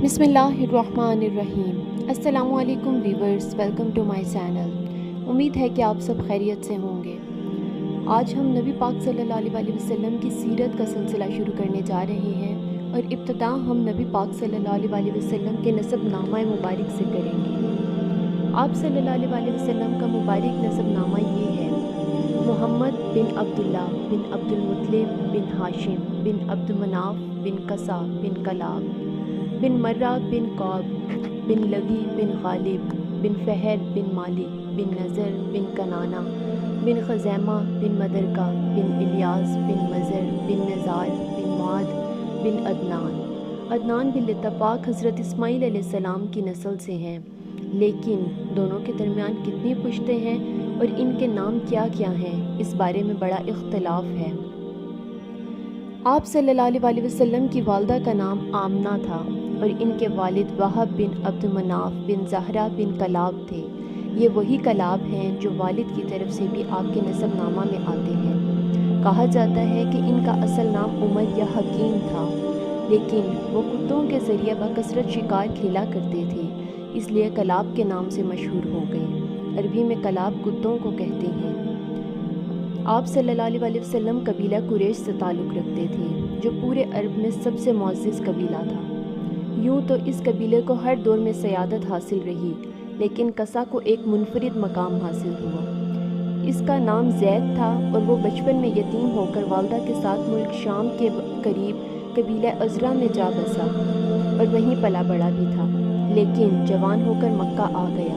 बिस्मिल्लाहिर्रहमानिर्रहीम। अस्सलामु अलैकुम viewers, welcome to my channel. उम्मीद है कि आप सब खैरियत से होंगे। आज हम नबी पाक सल्लल्लाहु अलैहि वसल्लम की सीरत का सिलसिला शुरू करने जा रहे हैं और इब्तिदा हम नबी पाक सल्लल्लाहु अलैहि वसल्लम के नसबनामा मुबारक से करेंगे। आप सल्लल्लाहु अलैहि वसल्लम का मुबारक नसबनामा ये है: मोहम्मद बिन अब्दुल्ला बिन अब्दुल मुत्तलिब बिन हाशिम बिन अब्दु मनाफ बिन कसा बिन कलाब बिन मर्रा बिन कौब बिन लगी बिन गालिब बिन फहर बिन मालिक बिन नज़र बिन कनाना बिन खज़ैमा बिन मदरका बिन इलियास बिन मज़र बिन नज़ार बिन मुआद बिन अदनान। अदनान बिन लितफ़ाक़ हज़रत इस्माईल अलैहिस्सलाम की नस्ल से हैं, लेकिन दोनों के दरमियान कितनी पुश्तें हैं और इनके नाम क्या क्या हैं, इस बारे में बड़ा इख्तिलाफ है। आप सल्लल्लाहु अलैहि वसल्लम की वालदा का नाम आमना था और इनके वालिद वहब बिन अब्दु मनाफ बिन ज़हरा बिन कलाब थे। ये वही कलाब हैं जो वालिद की तरफ से भी आपके नसबनामा में आते हैं। कहा जाता है कि इनका असल नाम उमर या हकीम था, लेकिन वो कुत्तों के ज़रिए बकसरत शिकार खेला करते थे, इसलिए कलाब के नाम से मशहूर हो गए। अरबी में कलाब कुत्तों को कहते हैं। आप सल्लल्लाहु अलैहि वसल्लम कबीला कुरैश से ताल्लुक़ रखते थे, जो पूरे अरब में सबसे मुअज़्ज़ज़ कबीला था। यूँ तो इस कबीले को हर दौर में सयादत हासिल रही, लेकिन कसा को एक मुनफरिद मकाम हासिल हुआ। इसका नाम ज़ैद था और वो बचपन में यतीम होकर वालदा के साथ मुल्क शाम के करीब कबीला अज़रा में जा बसा और वहीं पला बड़ा भी था, लेकिन जवान होकर मक्का आ गया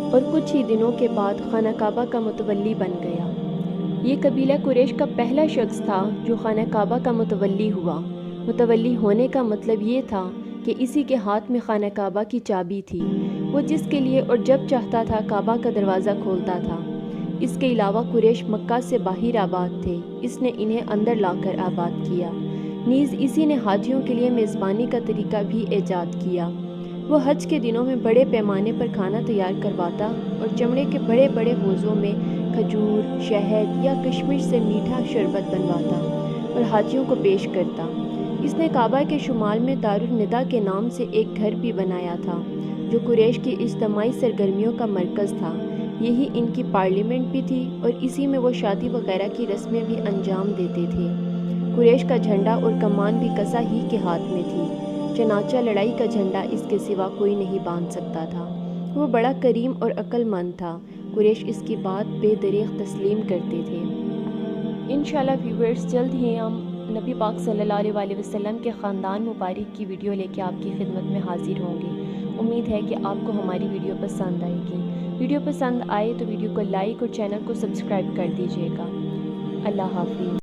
और कुछ ही दिनों के बाद खाना काबा का मुतवल्ली बन गया। ये कबीला कुरैश का पहला शख्स था जो खाना काबा का मुतवल्ली हुआ। मुतवल्ली होने का मतलब ये था कि इसी के हाथ में खाना काबा की चाबी थी। वो जिसके लिए और जब चाहता था काबा का दरवाज़ा खोलता था। इसके अलावा कुरैश मक्का से बाहर आबाद थे, इसने इन्हें अंदर लाकर आबाद किया। नीज़ इसी ने हाजियों के लिए मेज़बानी का तरीका भी ईजाद किया। वो हज के दिनों में बड़े पैमाने पर खाना तैयार करवाता और चमड़े के बड़े बड़े हौज़ों में खजूर, शहद या किशमिश से मीठा शरबत बनवाता और हाजियों को पेश करता। इसने काबा के शुमाल में दारुल निदा के नाम से एक घर भी बनाया था, जो कुरैश की इज्तिमाई सरगर्मियों का मरकज़ था। यही इनकी पार्लियामेंट भी थी और इसी में वो शादी वगैरह की रस्में भी अंजाम देते थे। कुरैश का झंडा और कमान भी कसा ही के हाथ में थी, चनाचा लड़ाई का झंडा इसके सिवा कोई नहीं बांध सकता था। वो बड़ा करीम और अक्लमंद था। कुरैश इसकी बात बेदरीग़ तस्लीम करते थे। इंशाअल्लाह व्यूअर्स, जल्द ही हम नबी पाक सल्लल्लाहु अलैहि वसल्लम के ख़ानदान मुबारक की वीडियो लेके आपकी खिदमत में हाजिर होंगे। उम्मीद है कि आपको हमारी वीडियो पसंद आएगी। वीडियो पसंद आए तो वीडियो को लाइक और चैनल को सब्सक्राइब कर दीजिएगा। अल्लाह हाफ़िज़।